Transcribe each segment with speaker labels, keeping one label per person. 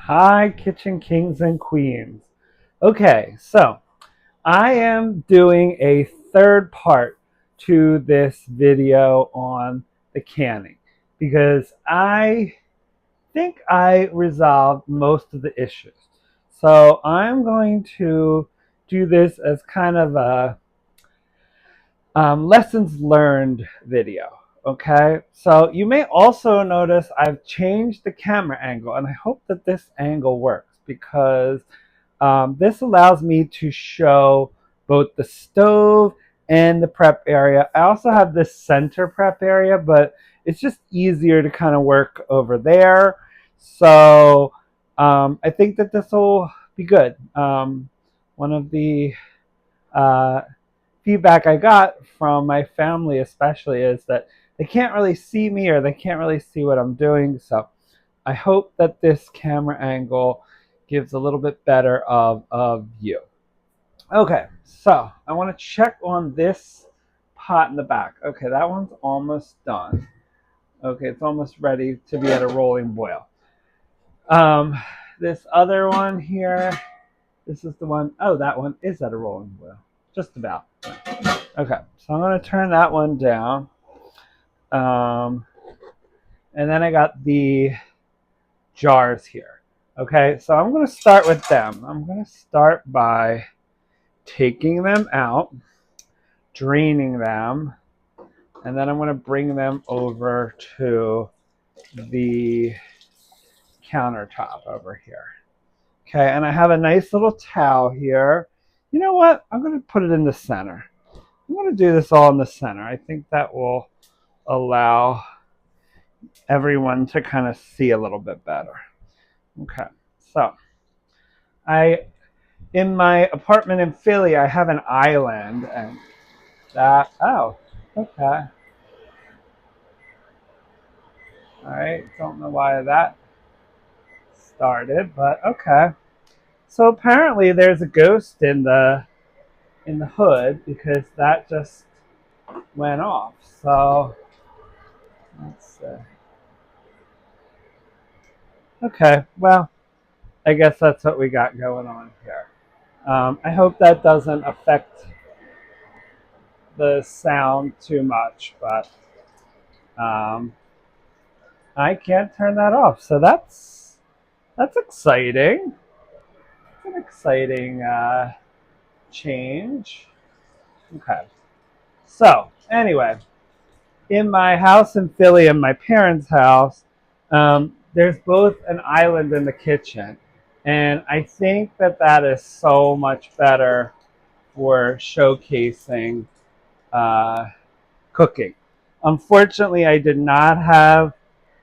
Speaker 1: Hi, Kitchen Kings and Queens. Okay, so I am doing a third part to this video on the canning because I think I resolved most of the issues. So I'm going to do this as kind of a lessons learned video. Okay, so you may also notice I've changed the camera angle, and I hope that this angle works because this allows me to show both the stove and the prep area. I also have this center prep area, but it's just easier to kind of work over there. So I think that this will be good. One of the uh, feedback I got from my family especially is that they can't really see me or they can't really see what I'm doing. So I hope that this camera angle gives a little bit better of a view. Okay, so I want to check on this pot in the back. Okay, that one's almost done. Okay, it's almost ready to be at a rolling boil. Um, this other one here, this is the one, oh, that one is at a rolling boil. Just about. Okay, so I'm going to turn that one down. Um, and then I got the jars here. Okay, so I'm going to start with them. I'm going to start by taking them out, draining them, and then I'm going to bring them over to the countertop over here. Okay, and I have a nice little towel here. You know what? I'm going to put it in the center. I'm going to do this all in the center. I think that will allow everyone to kind of see a little bit better. Okay, so in my apartment in Philly, I have an island, and oh, okay. All right, don't know why that started, but okay. So apparently there's a ghost in the hood because that just went off. So let's see. Okay, well, I guess that's what we got going on here. I hope that doesn't affect the sound too much, but um, I can't turn that off. So that's exciting. It's an exciting change. Okay. So anyway, in my house in Philly and my parents' house, there's both an island in the kitchen, and I think that that is so much better for showcasing uh, cooking. Unfortunately, I did not have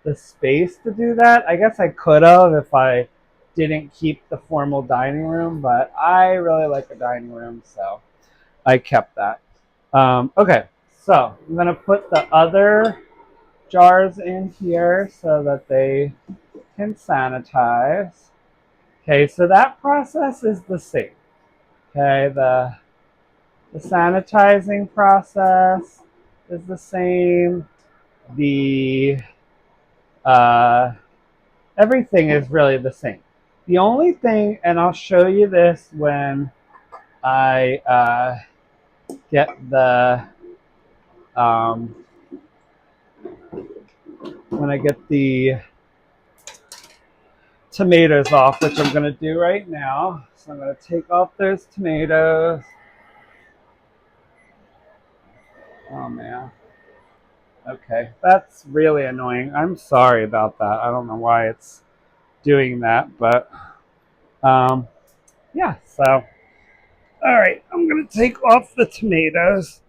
Speaker 1: the space to do that. I guess I could have if I didn't keep the formal dining room, but I really like a dining room, so I kept that. Okay, so I'm going to put the other jars in here so that they can sanitize. Okay, so that process is the same. Okay, the sanitizing process is the same. The everything is really the same. The only thing, and I'll show you this I get the um, when I get the tomatoes off, which I'm going to do right now. So I'm going to take off those tomatoes. Oh man. Okay, that's really annoying. I'm sorry about that. I don't know why it's doing that, but yeah. So all right, I'm going to take off the tomatoes,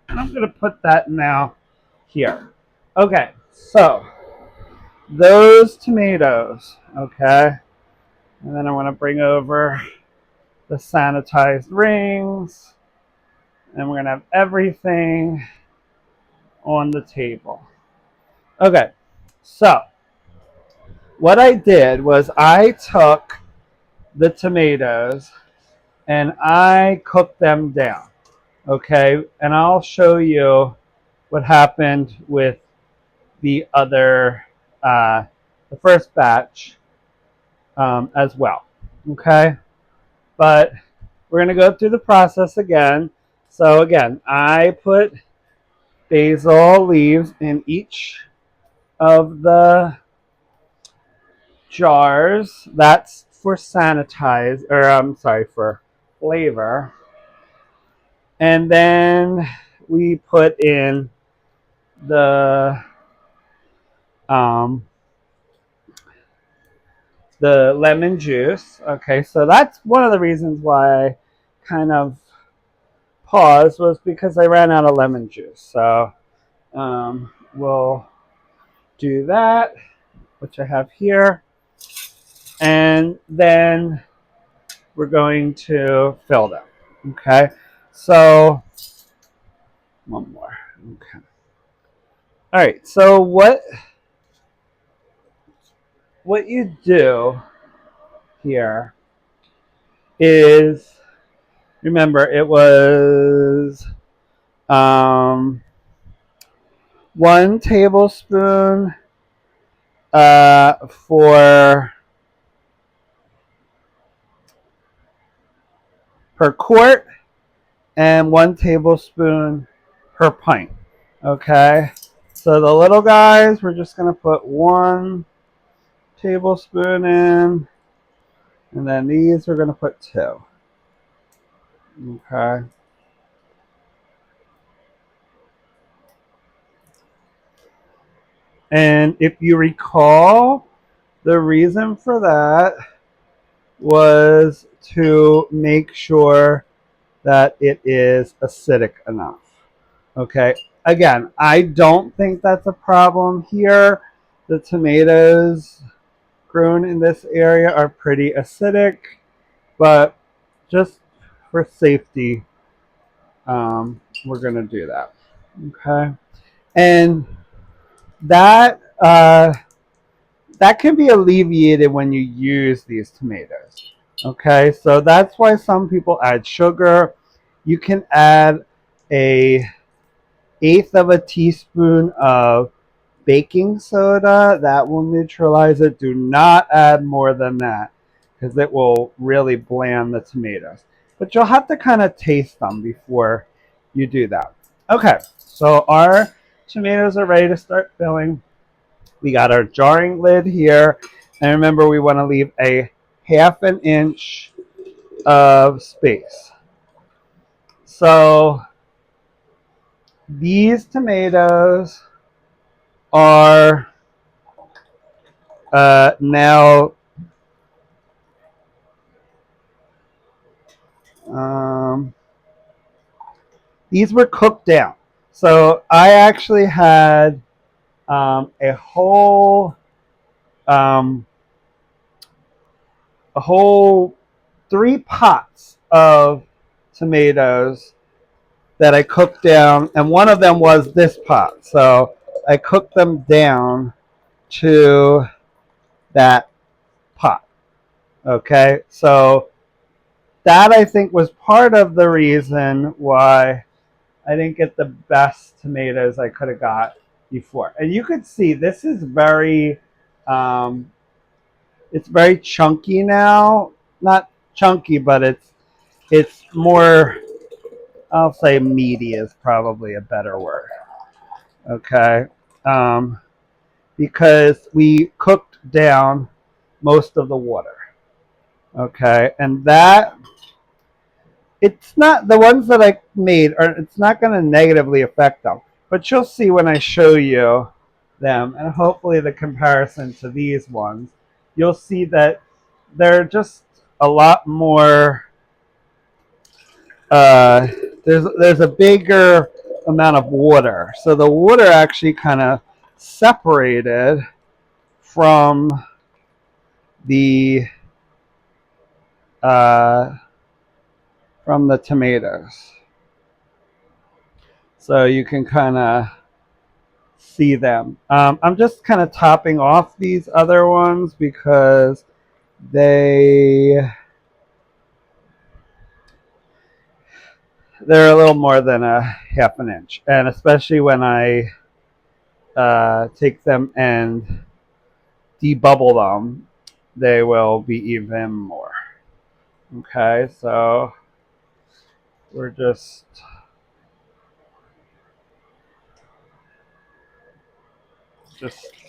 Speaker 1: and I'm going to put that now here. Okay, so those tomatoes. Okay, and then I want to bring over the sanitized rings, and we're going to have everything on the table. Okay, so what I did was I took the tomatoes and I cooked them down. Okay, and I'll show you what happened with the other, the first batch. as well. Okay, but we're going to go through the process again. So again, I put basil leaves in each of the jars. That's for sanitize, or I'm sorry, for flavor. And then we put in the um, the lemon juice. Okay, so that's one of the reasons why I kind of paused, was because I ran out of lemon juice. So we'll do that, which I have here, and then we're going to fill them. Okay, so one more. Okay. All right. So what you do here is, remember, it was 1 tablespoon for per quart, and 1 tablespoon per pint. Okay. So the little guys, we're just gonna put 1 tablespoon in, and then these we're gonna put 2. Okay. And if you recall, the reason for that was to make sure that it is acidic enough. Okay. Again, I don't think that's a problem here. The tomatoes grown in this area are pretty acidic, but just for safety, we're going to do that. Okay. And that that can be alleviated when you use these tomatoes. Okay, so that's why some people add sugar. You can add a eighth of a teaspoon of baking soda. That will neutralize it. Do not add more than that, because it will really bland the tomatoes. But you'll have to kind of taste them before you do that. Okay, so our tomatoes are ready to start filling. We got our jarring lid here. And remember, we want to leave a 1/2 inch of space. So these tomatoes are now um, these were cooked down. So I actually had a whole um, a whole 3 pots of tomatoes that I cooked down, and one of them was this pot. So I cooked them down to that pot. Okay, so that I think was part of the reason why I didn't get the best tomatoes I could have got before. And you could see this is um, it's very chunky now. Not chunky, but it's more. I'll say meaty is probably a better word. Okay, because we cooked down most of the water. Okay, and that, it's not the ones that I made, or it's not going to negatively affect them. But you'll see when I show you them, and hopefully the comparison to these ones, you'll see that they're just a lot more. Uh, there's a bigger amount of water, so the water actually kind of separated from the uh, from the tomatoes. So you can kind of see them. I'm just kind of topping off these other ones because they they're a little more than a 1/2 inch, and especially when I take them and debubble them, they will be even more. Okay, so we're just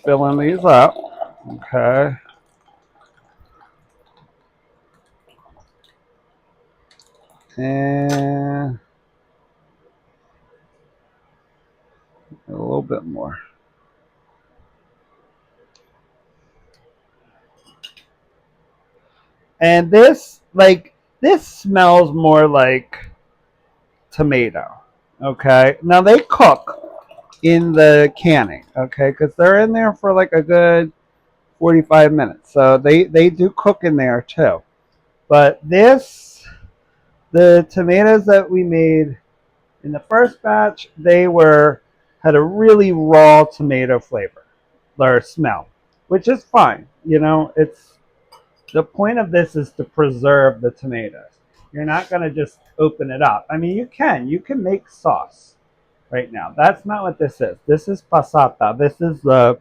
Speaker 1: filling these up. Okay. And a little bit more. And this smells more like tomato. Okay. Now they cook in the canning. Okay, because they're in there for like a good 45 minutes. So they do cook in there too. But the tomatoes that we made in the first batch, they were had a really raw tomato flavor or smell, which is fine. You know, it's the point of this is to preserve the tomatoes. You're not going to just open it up. I mean, you can make sauce right now. That's not what this is. This is passata. This is the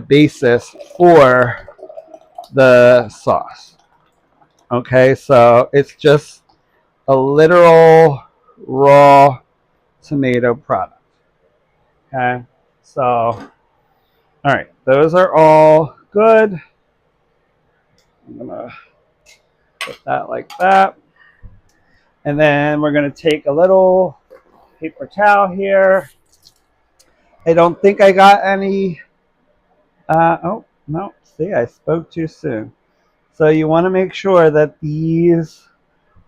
Speaker 1: basis for the sauce. Okay, so it's just a literal raw tomato product. Okay, so all right, those are all good. I'm gonna put that like that, and then we're gonna take a little paper towel here. I don't think I got any. Oh no, see, I spoke too soon. So you want to make sure that these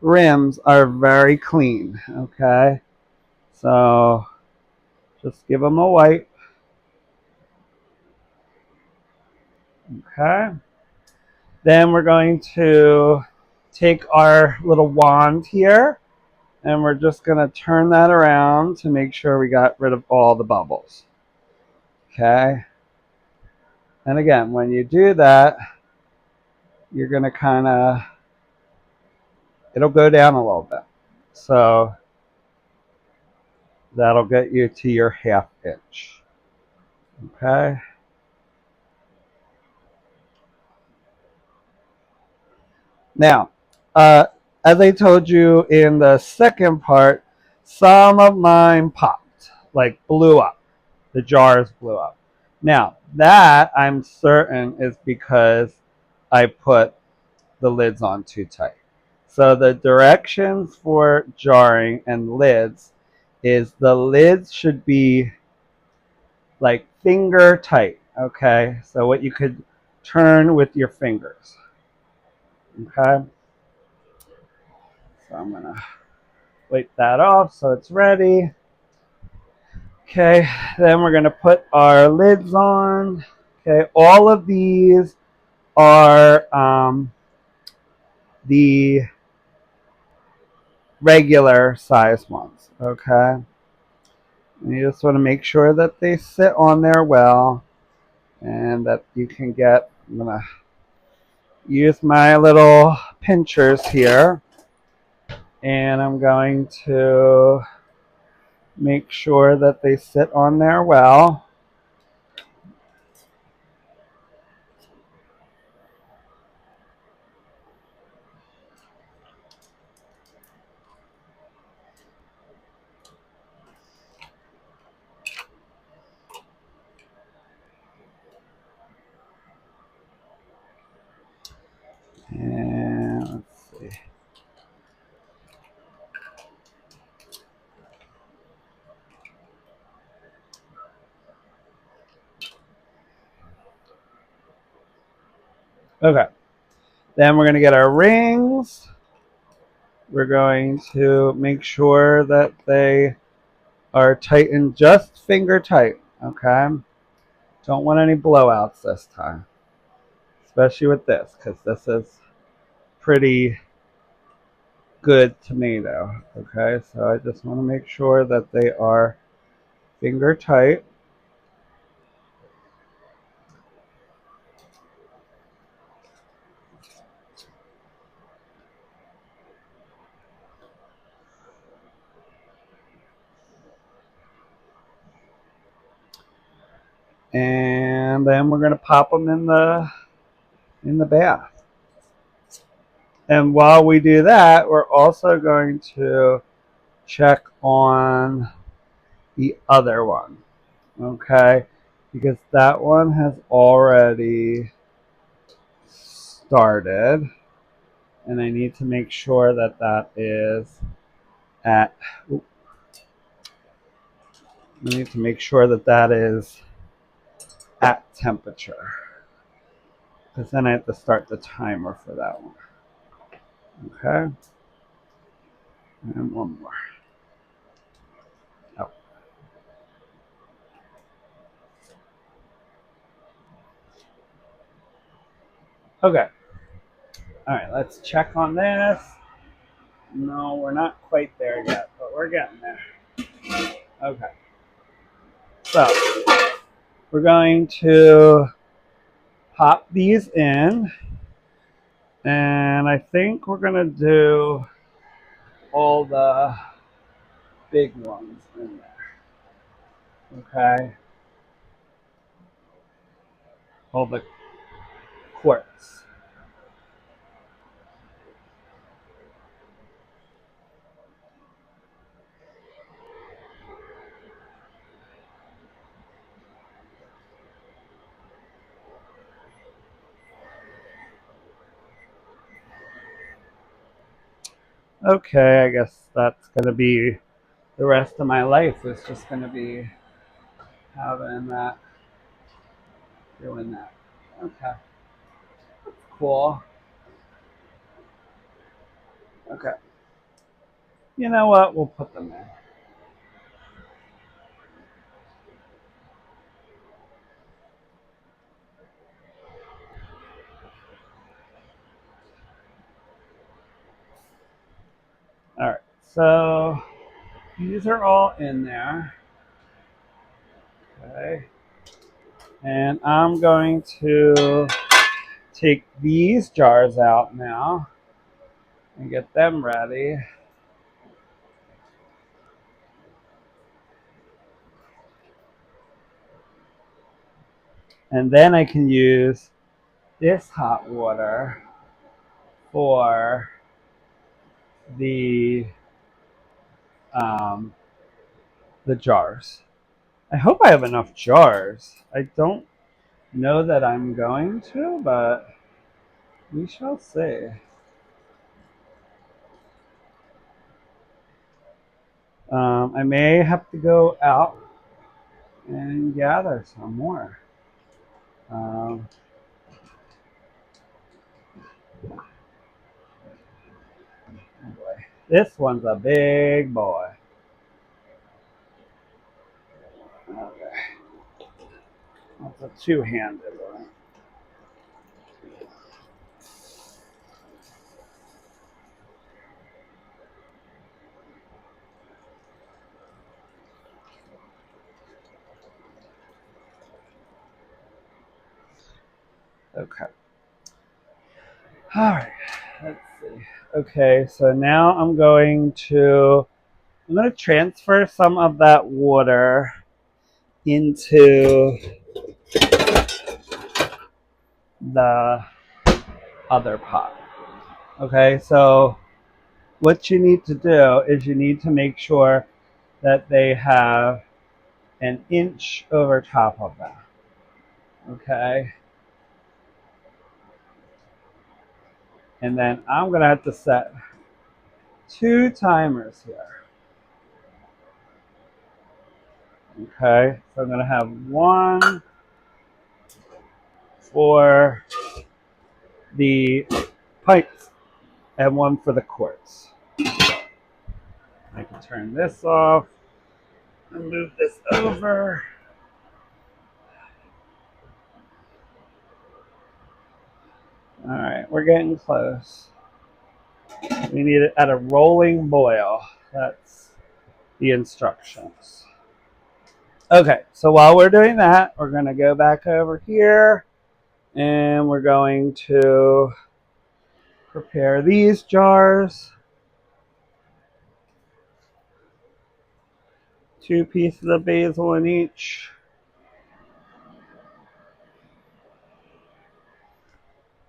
Speaker 1: rims are very clean. Okay, so just give them a wipe. Okay. Then we're going to take our little wand here and we're just going to turn that around to make sure we got rid of all the bubbles. Okay. And again, when you do that, you're going to it'll go down a little bit. So that'll get you to your 1/2 inch. Okay. Now, as I told you in the second part, some of mine popped, like blew up. The jars blew up. Now, that I'm certain is because I put the lids on too tight. So the directions for jarring and lids is the lids should be like finger tight, okay? So what you could turn with your fingers, okay? So I'm gonna wipe that off so it's ready. Okay, then we're gonna put our lids on. Okay, all of these are the regular size ones. Okay, and you just want to make sure that they sit on there well and that you can get. I'm gonna use my little pinchers here and I'm going to make sure that they sit on there well. And let's see. Okay, then we're going to get our rings. We're going to make sure that they are tightened just finger tight. Okay, don't want any blowouts this time, especially with this because this is pretty good tomato. Okay, so I just want to make sure that they are finger tight. And then we're going to pop them in the in the bath. And while we do that, we're also going to check on the other one, okay? Because that one has already started, and I need to make sure that that is at, I need to make sure that that is at temperature, because then I have to start the timer for that one, okay? And one more. Oh. Okay. All right, let's check on this. No, we're not quite there yet, but we're getting there. Okay. So we're going to pop these in, and I think we're going to do all the big ones in there. Okay. All the quartz. Okay, I guess that's going to be the rest of my life is just going to be having that, doing that. Okay, cool. Okay. You know what? We'll put them in. All right. So these are all in there. Okay. And I'm going to take these jars out now and get them ready. And then I can use this hot water for the um, the jars. I hope I have enough jars. I don't know that I'm going to, but we shall see. I may have to go out and gather some more. Um, oh boy. This one's a big boy. Okay. That's a two-handed one. Okay. All right. Let's see. Okay, so now I'm going to transfer some of that water into the other pot. Okay, so what you need to do is you need to make sure that they have an inch over top of that. Okay, and then I'm going to have to set two timers here. Okay, so I'm going to have one for the pipes and one for the quartz. I can turn this off and move this over. All right, we're getting close. We need it at a rolling boil. That's the instructions. Okay, so while we're doing that, we're going to go back over here and we're going to prepare these jars. 2 pieces of basil in each.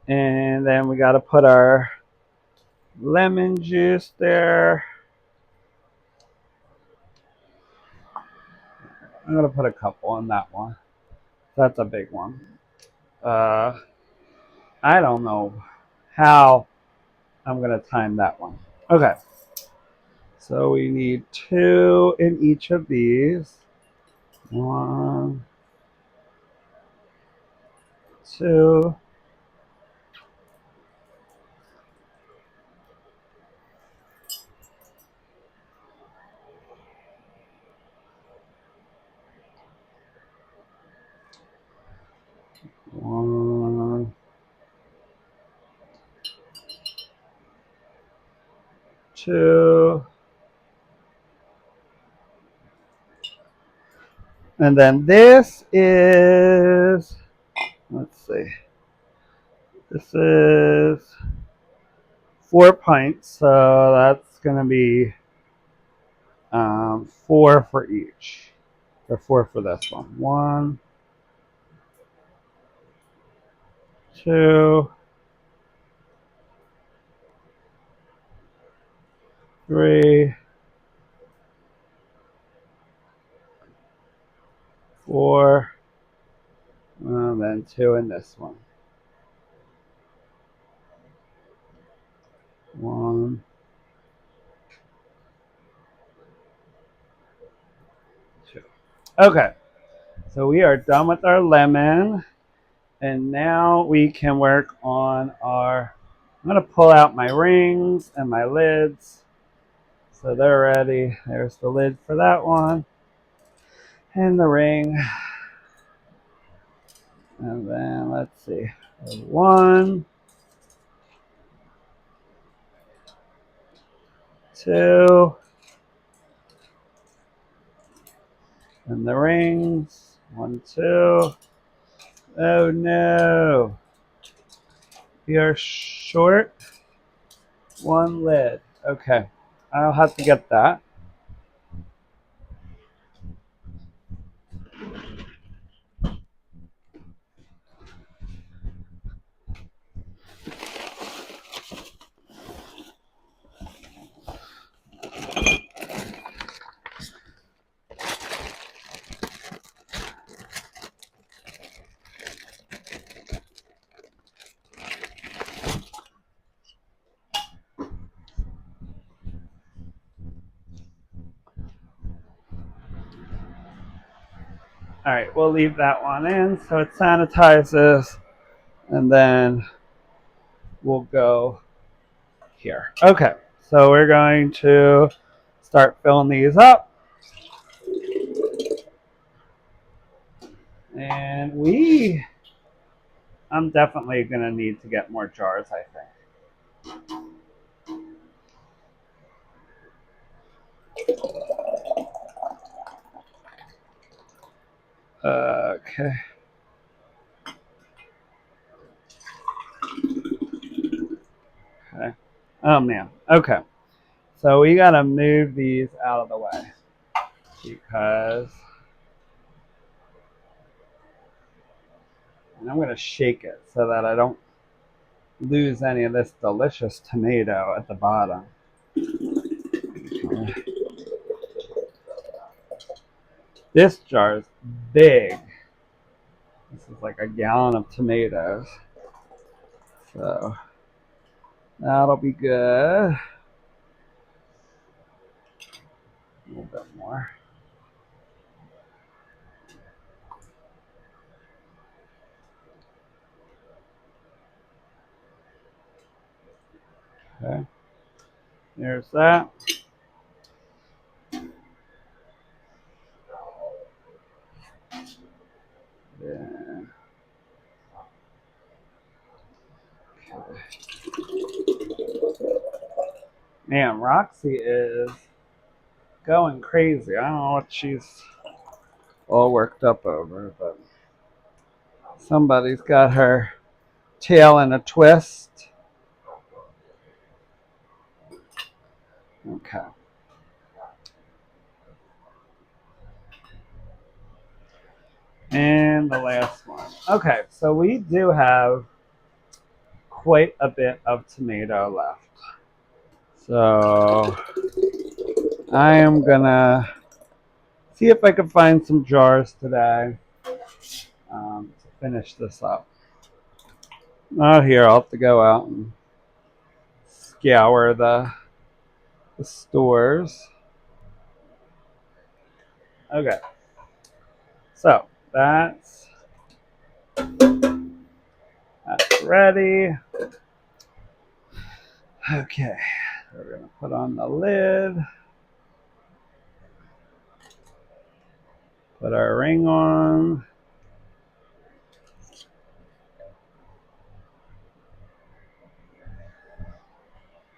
Speaker 1: And then we got to put our lemon juice there. I'm going to put a couple on that one. That's a big one. Uh, I don't know how I'm going to time that one. Okay. So we need 2 in each of these. 1, 2. One, 2. And then this is, let's see, this is 4 pints. So that's going to be 4 for each. Or 4 for this one. 1, 2, 3, 4, and then 2 in this one. 1, 2. Okay, so we are done with our lemon, and now we can work on our. I'm going to pull out my rings and my lids, so they're ready. There's the lid for that one, and the ring, and then let's see, 1, 2, and the rings, 1, 2. Oh no, we are short 1 lid. Okay, I'll have to get that. All right, we'll leave that one in so it sanitizes, and then we'll go here. Okay, so we're going to start filling these up. And I'm definitely going to need to get more jars, I think. Okay. Okay. Oh, man. Okay. So we got to move these out of the way because and I'm going to shake it so that I don't lose any of this delicious tomato at the bottom. This jar is big. This is like a gallon of tomatoes. So that'll be good. A little bit more. Okay. There's that. Yeah. Man, Roxy is going crazy. I don't know what she's all worked up over, but somebody's got her tail in a twist. Okay. And the last one. Okay, so we do have quite a bit of tomato left. So I am gonna see if I can find some jars today to finish this up. Oh, here, I'll have to go out and scour the stores. Okay, so that's ready. Okay, we're gonna put on the lid, put our ring on.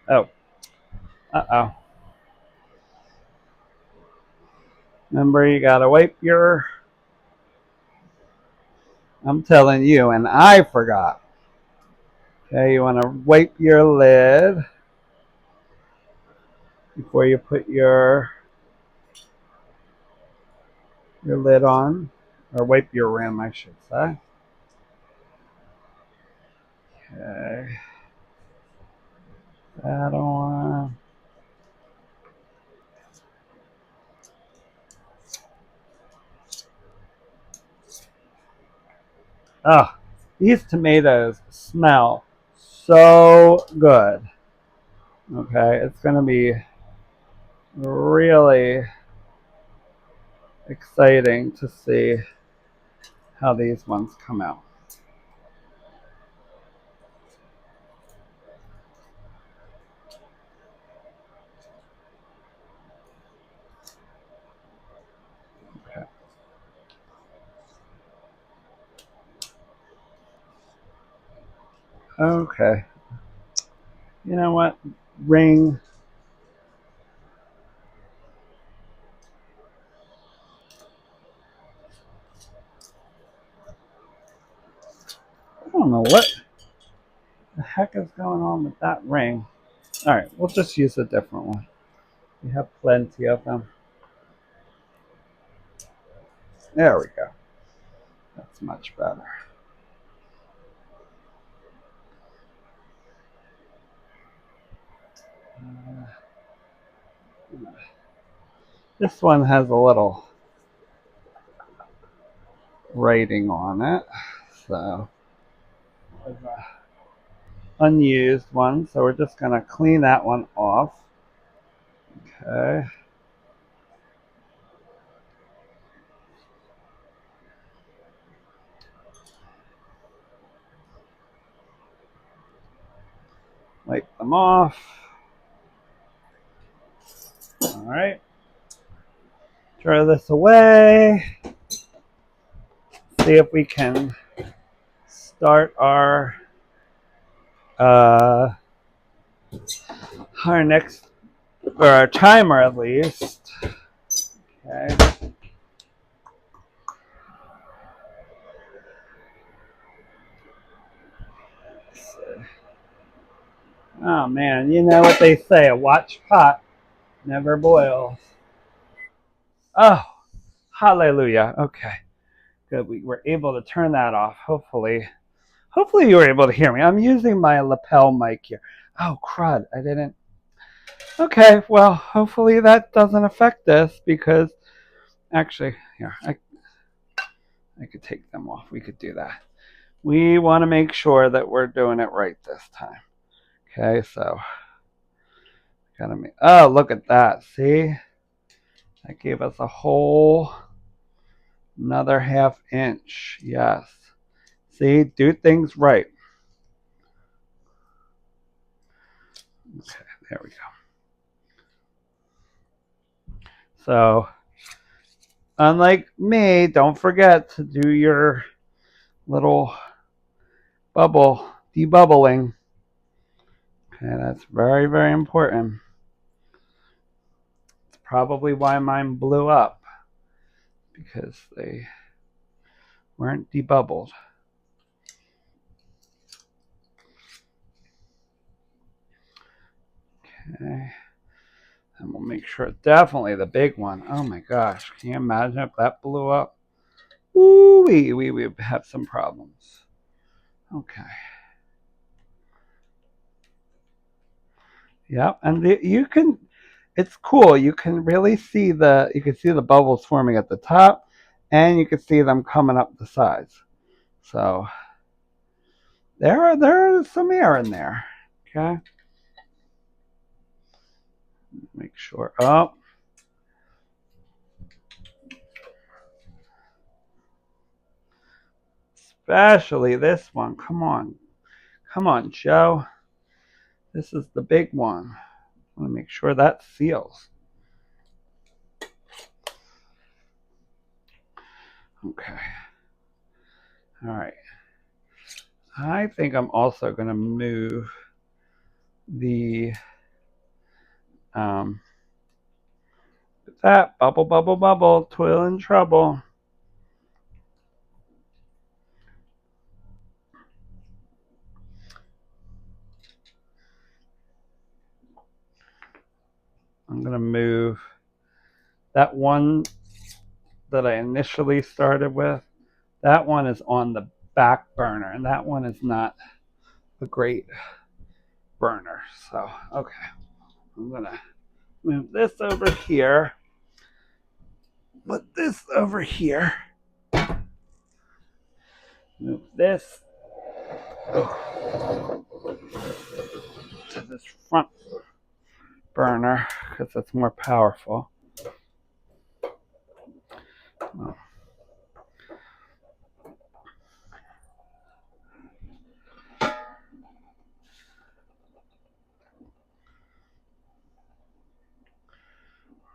Speaker 1: Oh, uh-oh. Remember, you gotta wipe your, I'm telling you, and I forgot. Okay, you wanna wipe your lid before you put your lid on, or wipe your rim, I should say. Okay, that on. Oh, these tomatoes smell so good. Okay, it's gonna be really exciting to see how these ones come out. Okay. Okay. You know what? Ring. I don't know what the heck is going on with that ring. All right, we'll just use a different one. We have plenty of them. There we go. That's much better. This one has a little writing on it, so there's an unused one. So we're just gonna clean that one off. Okay. Wipe them off. All right. Throw this away. See if we can start uh, our next, or our timer at least. Okay. Oh man, you know what they say, a watch pot never boils. Oh, hallelujah. Okay, good. We were able to turn that off. Hopefully you were able to hear me. I'm using my lapel mic here. Oh crud, I didn't. Okay, well, hopefully that doesn't affect this because actually, here, I could take them off. We could do that. We want to make sure that we're doing it right this time. Okay, so gotta make. Oh, look at that. See, that gave us a whole another half inch. Yes. See, do things right. Okay, there we go. So, unlike me, don't forget to do your little debubbling. Okay, that's very, very important. It's probably why mine blew up because they weren't debubbled. Okay. And we'll make sure, definitely the big one. Oh my gosh, can you imagine if that blew up? Ooh, we have some problems. Okay. Yeah, and you can. It's cool. You can really see the bubbles forming at the top, and you can see them coming up the sides. So there's some air in there. Okay, make sure. Oh, especially this one. Come on, Joe. This is the big one. I want to make sure that seals. Okay. All right. I think I'm also going to move the um, that bubble, bubble, bubble, toil and trouble. I'm going to move that one that I initially started with. That one is on the back burner, and that one is not a great burner. So, okay, I'm going to move this over here, put this over here, move this to this front burner because it's more powerful. Oh.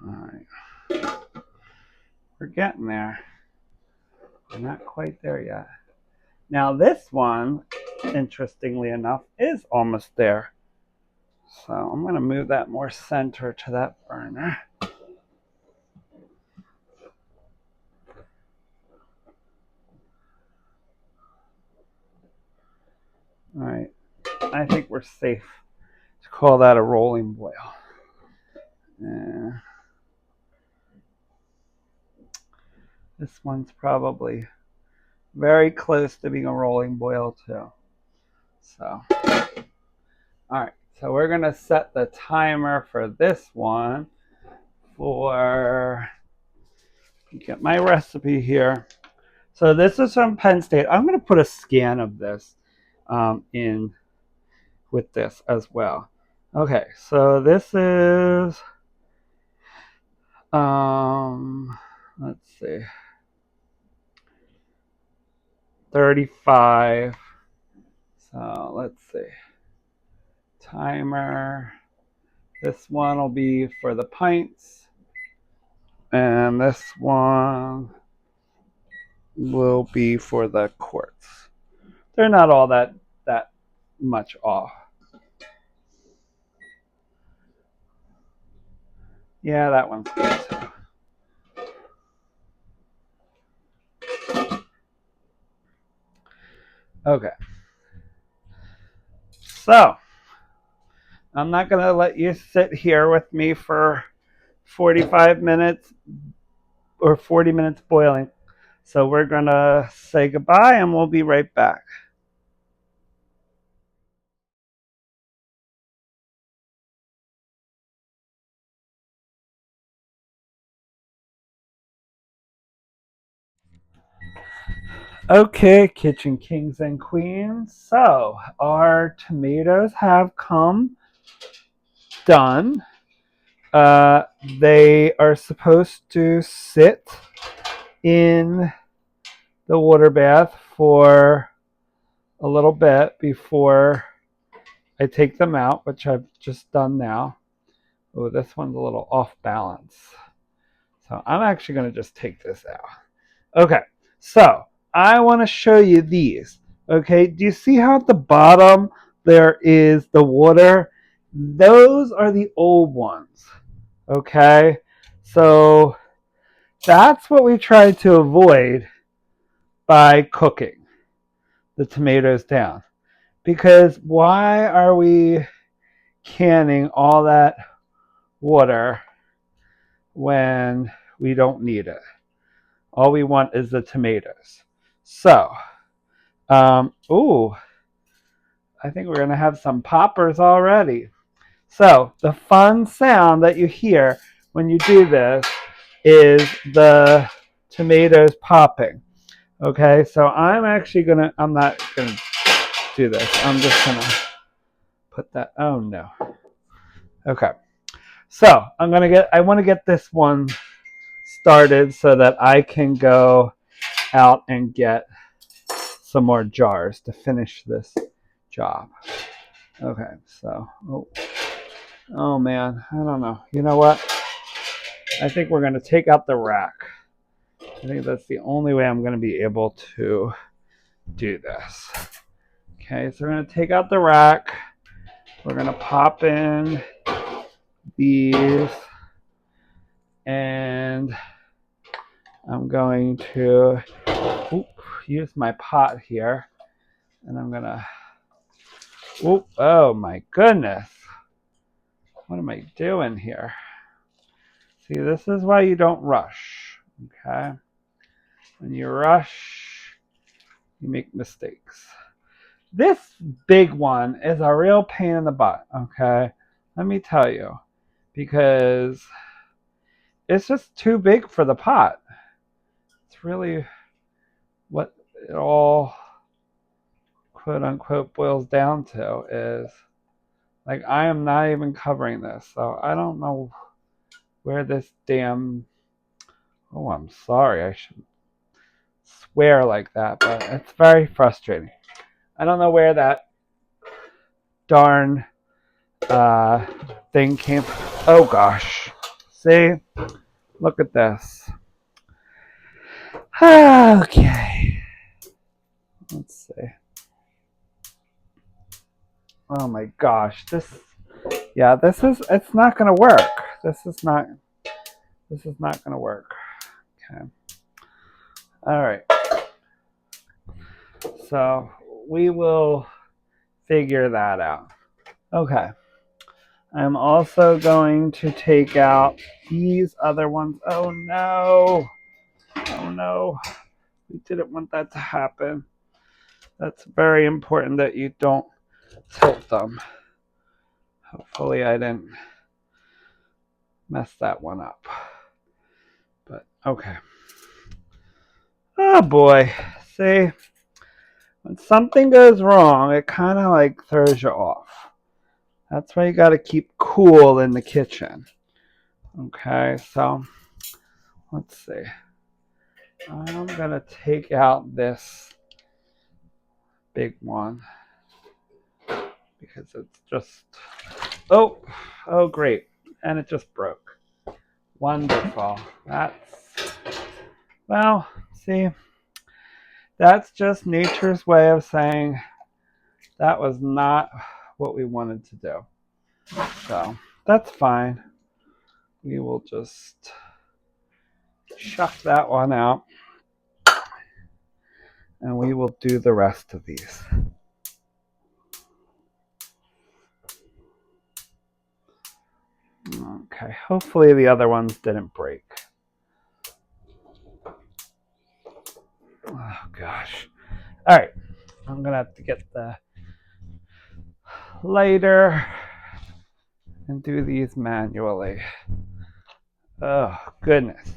Speaker 1: All right, we're getting there. We're not quite there yet. Now this one, interestingly enough, is almost there. So I'm going to move that more center to that burner. All right, I think we're safe to call that a rolling boil. Yeah. This one's probably very close to being a rolling boil too. So, all right, so we're going to set the timer for this one for, get my recipe here. So this is from Penn State. I'm going to put a scan of this in with this as well. Okay, so this is, let's see, 35. So let's see, timer. This one will be for the pints, and this one will be for the quarts. They're not all that much off. Yeah, that one's good too. Okay. So, I'm not going to let you sit here with me for 45 minutes or 40 minutes boiling. So, we're going to say goodbye and we'll be right back. Okay, kitchen kings and queens. So, our tomatoes have come done. Uh, they are supposed to sit in the water bath for a little bit before I take them out, which I've just done now. Oh, this one's a little off balance. So I'm actually going to just take this out. Okay, so I want to show you these. Okay, do you see how at the bottom there is the water? Those are the old ones. Okay, so that's what we try to avoid by cooking the tomatoes down. Because why are we canning all that water when we don't need it? All we want is the tomatoes. So, ooh, I think we're going to have some poppers already. So the fun sound that you hear when you do this is the tomatoes popping. Okay, so I'm not gonna do this. I'm just gonna put that, oh no. Okay, so I want to get this one started so that I can go out and get some more jars to finish this job. Okay, so, oh man, I don't know. You know what? I think we're going to take out the rack. I think that's the only way I'm going to be able to do this. Okay, so we're going to take out the rack. We're going to pop in these, and I'm going to use my pot here, and I'm going to, oh my goodness. What am I doing here? See, this is why you don't rush, okay? When you rush, you make mistakes. This big one is a real pain in the butt, okay? Let me tell you, because it's just too big for the pot. It's really what it all, quote unquote, boils down to is, like, I am not even covering this, so I don't know where this damn, oh, I'm sorry, I shouldn't swear like that, but it's very frustrating. I don't know where that darn thing came from. Oh gosh. See? Look at this. Okay. Let's see. Oh my gosh. It's not going to work. This is not going to work. Okay. All right. So we will figure that out. Okay. I'm also going to take out these other ones. Oh no. Oh no. We didn't want that to happen. That's very important that you don't tilt them. Hopefully I didn't mess that one up. But okay. Oh boy. See, when something goes wrong, it kind of like throws you off. That's why you got to keep cool in the kitchen. Okay, so let's see. I'm going to take out this big one because it's just, oh great. And it just broke. Wonderful. Well, see, that's just nature's way of saying that was not what we wanted to do. So that's fine. We will just chuck that one out, and we will do the rest of these. Okay, hopefully the other ones didn't break. Oh gosh. All right, I'm gonna have to get the lighter and do these manually. Oh goodness.